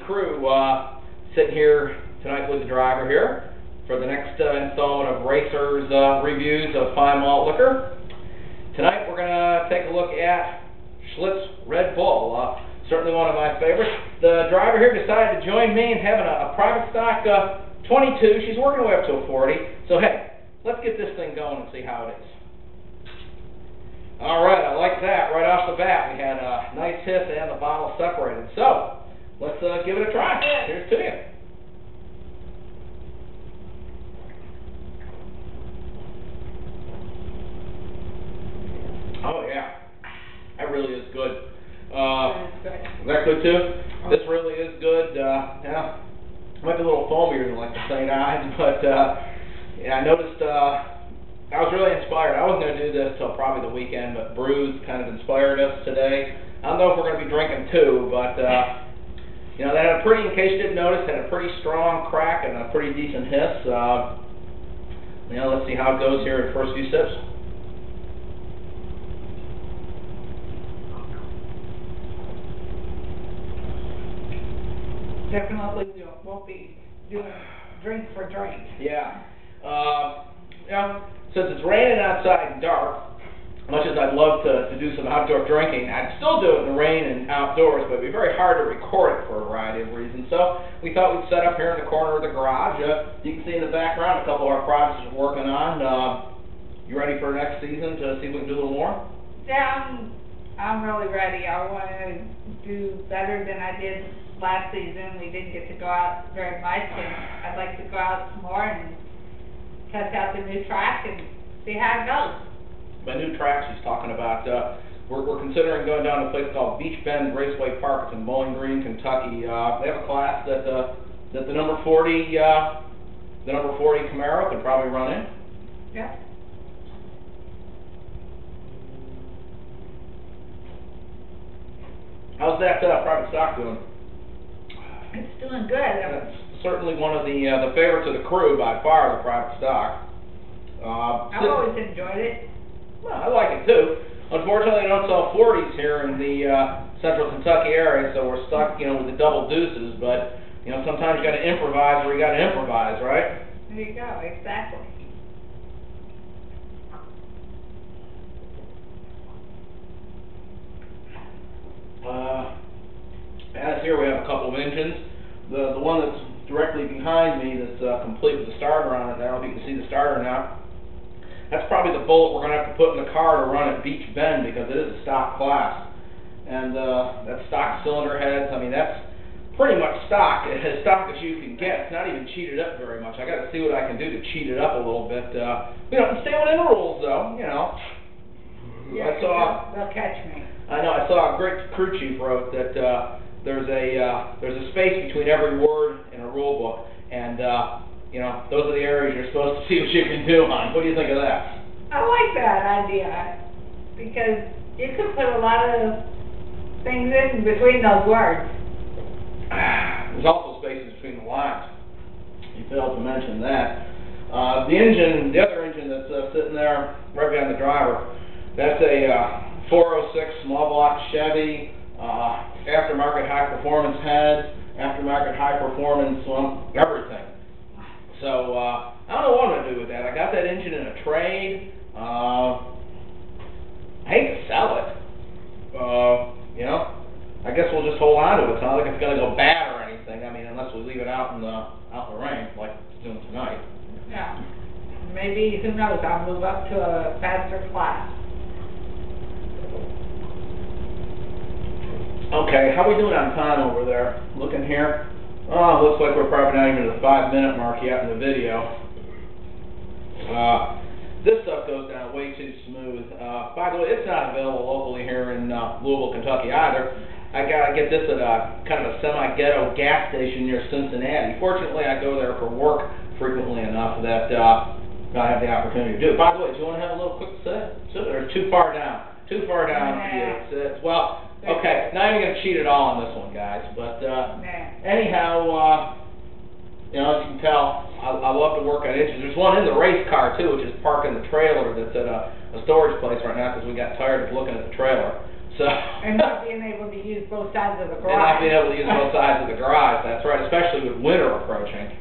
crew sitting here tonight with the driver here for the next installment of Racers reviews of fine malt liquor. Tonight we're going to take a look at Schlitz Red Bull, certainly one of my favorites. The driver here decided to join me in having a private stock 22. She's working her way up to a 40. So hey, let's get this thing going and see how it is. Alright, I like that. Right off the bat, we had a nice hiss and the bottle separated. So, let's give it a try. Here's to you. Oh yeah, that really is good. Is that good too? This really is good. Yeah, might be a little foamier than like the St. Ives, but yeah, I noticed. I was really inspired. I wasn't going to do this till probably the weekend, but Brews kind of inspired us today. I don't know if we're going to be drinking two, but you know, they had a pretty, in case you didn't notice, had a pretty strong crack and a pretty decent hiss. You know, let's see how it goes here in the first few sips. Definitely won't be doing drink for drink. Yeah. Yeah. Since it's raining outside and dark, much as I'd love to do some outdoor drinking, I'd still do it in the rain and outdoors, but it'd be very hard to record it for a variety of reasons. So we thought we'd set up here in the corner of the garage. You can see in the background a couple of our projects we're working on. You ready for next season to see if we can do a little more? Yeah, I'm really ready. I want to do better than I did last season. We didn't get to go out very much, and I'd like to go out some more and test out the new track and see how it goes. By new tracks, he's talking about, we're considering going down to a place called Beach Bend Raceway Park. It's in Bowling Green, Kentucky. They have a class that the number 40 Camaro could probably run in. Yeah. How's that private stock doing? It's doing good. It's certainly one of the favorites of the crew by far, the private stock. I've always enjoyed it. Well, I like it too. Unfortunately, they don't sell 40s here in the central Kentucky area, so we're stuck, you know, with the double deuces. But you know, sometimes you got to improvise where you got to improvise, right? There you go. Exactly. As here we have a couple of engines. The one that's directly behind me that's complete with the starter on it now, if you can see the starter now, that's probably the bullet we're going to have to put in the car to run at Beach Bend because it is a stock class. And that's stock cylinder heads. I mean, that's pretty much stock, as stock as you can get. It's not even cheated up very much. I got to see what I can do to cheat it up a little bit. You know, stay within the rules though, you know. Yeah, they'll catch me. I know, I saw a great crew chief wrote that there's a space between every word in a rule book, and you know, those are the areas you're supposed to see what you can do on. What do you think of that? I like that idea because you could put a lot of things in between those words. There's also spaces between the lines. You failed to mention that. The other engine that's sitting there right behind the driver, that's a 406 small block Chevy, aftermarket high performance heads, aftermarket high performance, everything. So I don't know what I'm going to do with that. I got that engine in a trade. I hate to sell it. You know, I guess we'll just hold on to it. It's not like it's going to go bad or anything. I mean, unless we leave it out in the rain like it's doing tonight. Yeah. Maybe, who knows, I'll move up to a faster class. Okay, how are we doing on time over there? Looking here. Oh, looks like we're probably not even at the 5-minute mark yet in the video. This stuff goes down way too smooth. By the way, it's not available locally here in Louisville, Kentucky either. I gotta get this at a kind of a semi-ghetto gas station near Cincinnati. Fortunately, I go there for work frequently enough that I have the opportunity to do it. By the way, do you want to have a little quick sit? Or too far down? Too far down for you to sit. Well, okay, not even going to cheat at all on this one, guys. But anyhow, you know, as you can tell, I love to work on engines. There's one in the race car, too, which is parked in the trailer that's at a storage place right now because we got tired of looking at the trailer. So. And not being able to use both sides of the garage. And not being able to use both sides of the garage, that's right, especially with winter approaching.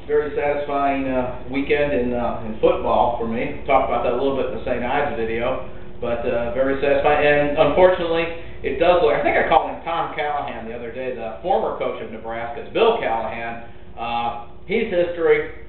Very satisfying weekend in football for me. Talked about that a little bit in the St. Ives video, but very satisfying. And unfortunately, it does look. I think I called him Tom Callahan the other day, the former coach of Nebraska. It's Bill Callahan. He's history,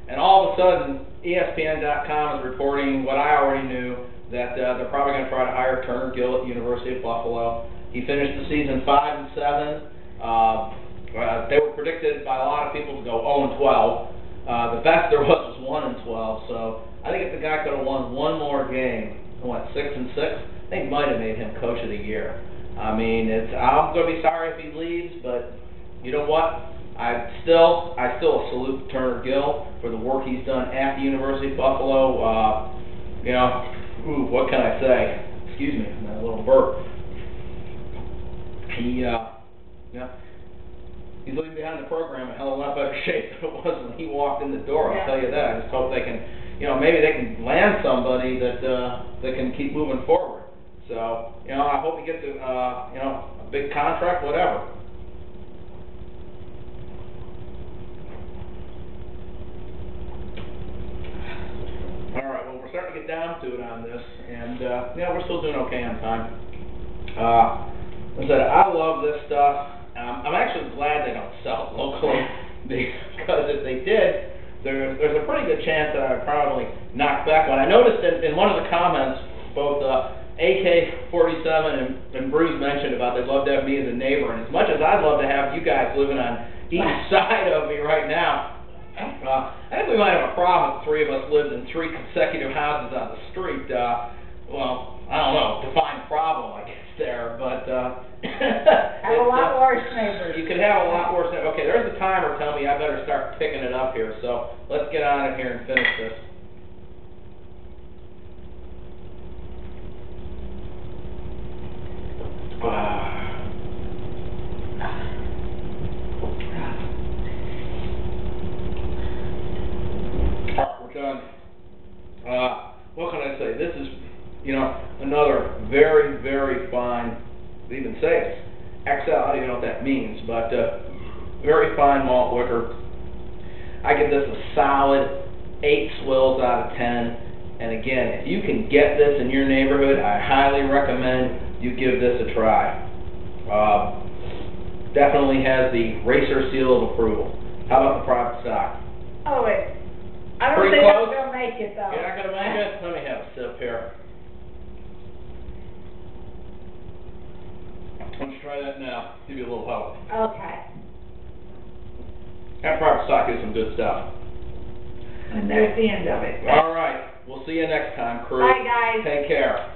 and all of a sudden, ESPN.com is reporting what I already knew, that they're probably going to try to hire Turner Gill at the University of Buffalo. He finished the season 5-7. They were predicted by a lot of people to go 0-12. The best there was 1-12. So I think if the guy could have won one more game, 6-6, I think might have made him coach of the year. I mean, I'm going to be sorry if he leaves, but you know what? I still salute Turner Gill for the work he's done at the University of Buffalo. You know, what can I say? Excuse me, that little burp. He's leaving behind the program in a hell of a lot better shape than it was when he walked in the door. I'll tell you that. I just hope they can, maybe they can land somebody that can keep moving forward. So, I hope he gets a big contract, whatever. All right. Well, we're starting to get down to it on this, and we're still doing okay on time. As I said, I love this stuff. I'm actually glad they don't sell it locally, because if they did, there's a pretty good chance that I'd probably knock back one. I noticed in one of the comments, both AK-47 and Bruce mentioned about they'd love to have me as a neighbor, and as much as I'd love to have you guys living on each side of me right now, I think we might have a problem if three of us lived in 3 consecutive houses on the street. Well, I don't know, define problem, I guess, there, but have a lot worse neighbors. You could have a lot worse neighbors. Okay, there's a timer telling me I better start picking it up here, so let's get on it here and finish this. We're done. What can I say? This is, another very, very fine, they even say it's XL, I don't even know what that means, but very fine malt liquor. I give this a solid 8 swills out of 10. And again, if you can get this in your neighborhood, I highly recommend you give this a try. Definitely has the racer seal of approval. How about the private stock? Oh, wait. I don't Pretty think close? I'm going to make it, though. You're not going to make it? Let me have a sip here. Why don't you try that now? Give you a little help. Okay. That private stock is some good stuff. And there's the end of it. All right. We'll see you next time, crew. Bye, guys. Take care.